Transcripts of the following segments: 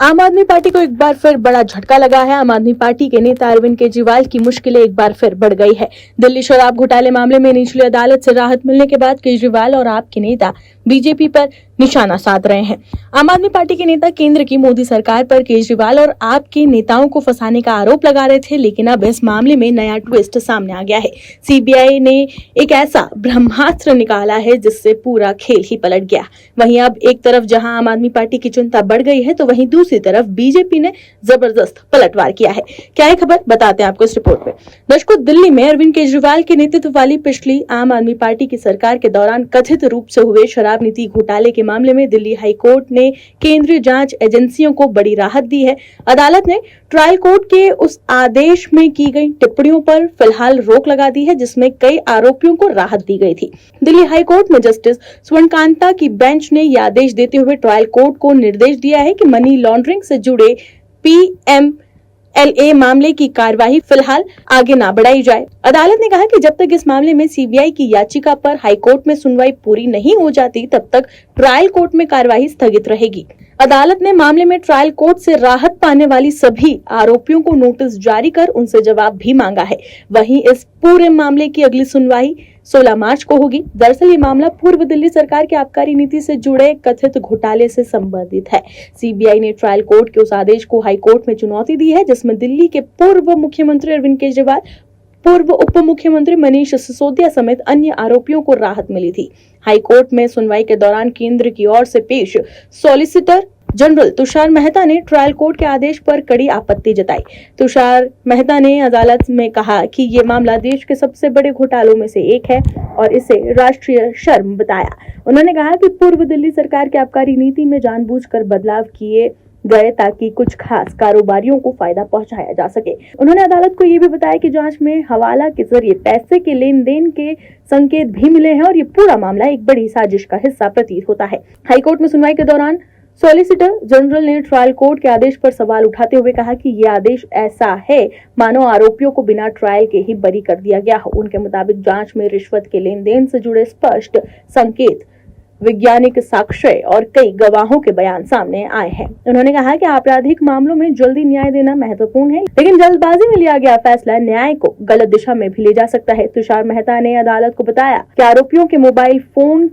आम आदमी पार्टी को एक बार फिर बड़ा झटका लगा है। आम आदमी पार्टी के नेता अरविंद केजरीवाल की मुश्किलें एक बार फिर बढ़ गई है। दिल्ली शराब घोटाले मामले में निचली अदालत से राहत मिलने के बाद केजरीवाल और आप के नेता बीजेपी पर निशाना साध रहे हैं। आम आदमी पार्टी के नेता केंद्र की मोदी सरकार पर केजरीवाल और आप के नेताओं को फंसाने का आरोप लगा रहे थे, लेकिन अब इस मामले में नया ट्विस्ट सामने आ गया है। सीबीआई ने एक ऐसा ब्रह्मास्त्र निकाला है जिससे पूरा खेल ही पलट गया। वहीं अब एक तरफ जहां आम आदमी पार्टी की चिंता बढ़ गई है, तो वहीं दूसरी तरफ बीजेपी ने जबरदस्त पलटवार किया है। क्या है खबर, बताते हैं आपको इस रिपोर्ट में। दर्शकों, दिल्ली में अरविंद केजरीवाल के नेतृत्व वाली पिछली आम आदमी पार्टी की सरकार के दौरान कथित रूप से हुए शराब नीति घोटाले के मामले में दिल्ली हाई कोर्ट ने केंद्रीय जांच एजेंसियों को बड़ी राहत दी है। अदालत ने ट्रायल कोर्ट के उस आदेश में की गई टिप्पणियों पर फिलहाल रोक लगा दी है, जिसमें कई आरोपियों को राहत दी गई थी। दिल्ली हाई कोर्ट में जस्टिस स्वर्णकांता की बेंच ने यह आदेश देते हुए ट्रायल कोर्ट को निर्देश दिया है कि मनी लॉन्ड्रिंग से जुड़े PMLA मामले की कार्यवाही फिलहाल आगे ना बढ़ाई जाए। अदालत ने कहा कि जब तक इस मामले में सीबीआई की याचिका पर हाईकोर्ट में सुनवाई पूरी नहीं हो जाती, तब तक ट्रायल कोर्ट में कार्यवाही स्थगित रहेगी। अदालत ने मामले में ट्रायल कोर्ट से राहत पाने वाली सभी आरोपियों को नोटिस जारी कर उनसे जवाब भी मांगा है। वहीं इस पूरे मामले की अगली सुनवाई 16 मार्च को होगी। दरअसल ये मामला पूर्व दिल्ली सरकार की आबकारी नीति से जुड़े कथित घोटाले से संबंधित है। सीबीआई ने ट्रायल कोर्ट के उस आदेश को हाई कोर्ट में चुनौती दी है, जिसमें दिल्ली के पूर्व मुख्यमंत्री अरविंद केजरीवाल, पूर्व उप मुख्यमंत्री मनीष सिसोदिया समेत अन्य आरोपियों को राहत मिली थी। हाई कोर्ट में सुनवाई के दौरान केंद्र की ओर से पेश सॉलिसिटर जनरल तुषार मेहता ने ट्रायल कोर्ट के आदेश पर कड़ी आपत्ति जताई। तुषार मेहता ने अदालत में कहा कि ये मामला देश के सबसे बड़े घोटालों में से एक है और इसे राष्ट्रीय शर्म बताया। उन्होंने कहा कि पूर्व दिल्ली सरकार की आबकारी नीति में जानबूझकर बदलाव किए गए ताकि कुछ खास कारोबारियों को फायदा पहुंचाया जा सके। उन्होंने अदालत को ये भी बताया कि जांच में हवाला के जरिए पैसे के लेन देन के संकेत भी मिले हैं और ये पूरा मामला एक बड़ी साजिश का हिस्सा प्रतीत होता है। हाईकोर्ट में सुनवाई के दौरान सॉलिसिटर जनरल ने ट्रायल कोर्ट के आदेश पर सवाल उठाते हुए कहा कि ये आदेश ऐसा है मानो आरोपियों को बिना ट्रायल के ही बरी कर दिया गया हो। उनके मुताबिक जांच में रिश्वत के लेन देन से जुड़े स्पष्ट संकेत, वैज्ञानिक साक्ष्य और कई गवाहों के बयान सामने आए हैं। उन्होंने कहा कि आपराधिक मामलों में जल्दी न्याय देना महत्वपूर्ण है, लेकिन जल्दबाजी में लिया गया फैसला न्याय को गलत दिशा में भी ले जा सकता है। तुषार मेहता ने अदालत को बताया कि आरोपियों के मोबाइल फोन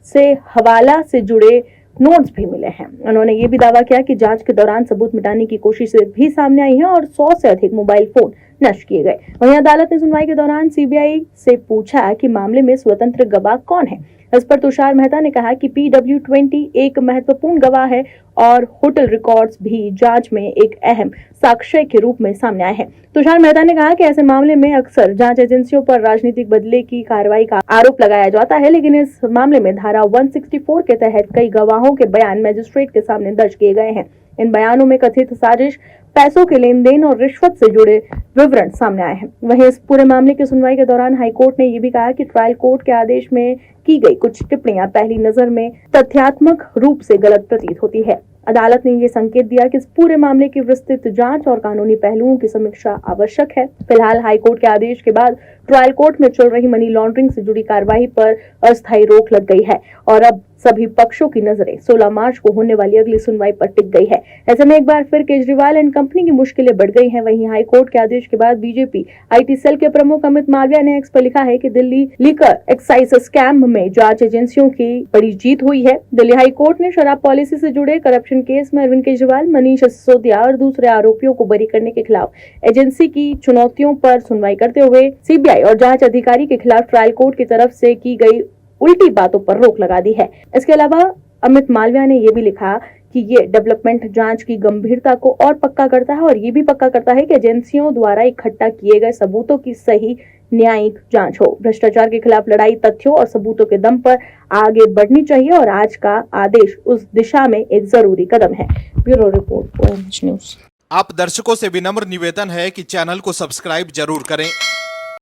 से हवाला से जुड़े नोट्स भी मिले हैं। उन्होंने ये भी दावा किया कि जांच के दौरान सबूत मिटाने की कोशिशें भी सामने आई हैं और 100 से अधिक मोबाइल फोन नष्ट किए गए। वहीं अदालत ने सुनवाई के दौरान सीबीआई से पूछा कि मामले में स्वतंत्र गवाह कौन है। इस पर तुषार मेहता ने कहा कि PW20 एक महत्वपूर्ण गवाह है और होटल रिकॉर्ड्स भी जांच में एक अहम साक्ष्य के रूप में सामने आए हैं। तुषार मेहता ने कहा कि ऐसे मामले में अक्सर जांच एजेंसियों पर राजनीतिक बदले की कार्रवाई का आरोप लगाया जाता है, लेकिन इस मामले में धारा 164 के तहत कई गवाहों के बयान मजिस्ट्रेट के सामने दर्ज किए गए हैं। इन बयानों में कथित साजिश, पैसों के लेन देन और रिश्वत से जुड़े विवरण सामने आए हैं। वहीं इस पूरे मामले की सुनवाई के दौरान हाईकोर्ट ने यह भी कहा कि ट्रायल कोर्ट के आदेश में की गई कुछ टिप्पणियां पहली नजर में तथ्यात्मक रूप से गलत प्रतीत होती है। अदालत ने ये संकेत दिया कि इस पूरे मामले की विस्तृत जांच और कानूनी पहलुओं की समीक्षा आवश्यक है। फिलहाल हाईकोर्ट के आदेश के बाद ट्रायल कोर्ट में चल रही मनी लॉन्ड्रिंग से जुड़ी कार्यवाही पर अस्थायी रोक लग गई है और अब सभी पक्षों की नजरें 16 मार्च को होने वाली अगली सुनवाई पर टिक गई है। ऐसे में एक बार फिर केजरीवाल एंड कंपनी की मुश्किलें बढ़ गई हैं। वहीं हाईकोर्ट के आदेश के बाद बीजेपी IT सेल के प्रमुख अमित मालविया ने एक्स पर लिखा है कि दिल्ली लीकर एक्साइज स्कैम में जांच एजेंसियों की बड़ी जीत हुई है। दिल्ली हाईकोर्ट ने शराब पॉलिसी से जुड़े करप्शन केस में अरविंद केजरीवाल, मनीष सिसोदिया और दूसरे आरोपियों को बरी करने के खिलाफ एजेंसी की चुनौतियों पर सुनवाई करते हुए सीबीआई और जांच अधिकारी के खिलाफ ट्रायल कोर्ट की तरफ से की गई उल्टी बातों पर रोक लगा दी है। इसके अलावा अमित मालविया ने यह भी लिखा कि ये डेवलपमेंट जांच की गंभीरता को और पक्का करता है और ये भी पक्का करता है कि एजेंसियों द्वारा इकट्ठा किए गए सबूतों की सही न्यायिक जांच हो। भ्रष्टाचार के खिलाफ लड़ाई तथ्यों और सबूतों के दम पर आगे बढ़नी चाहिए और आज का आदेश उस दिशा में एक जरूरी कदम है। Bureau report ONG news. आप दर्शकों से विनम्र निवेदन है कि चैनल को सब्सक्राइब जरूर करें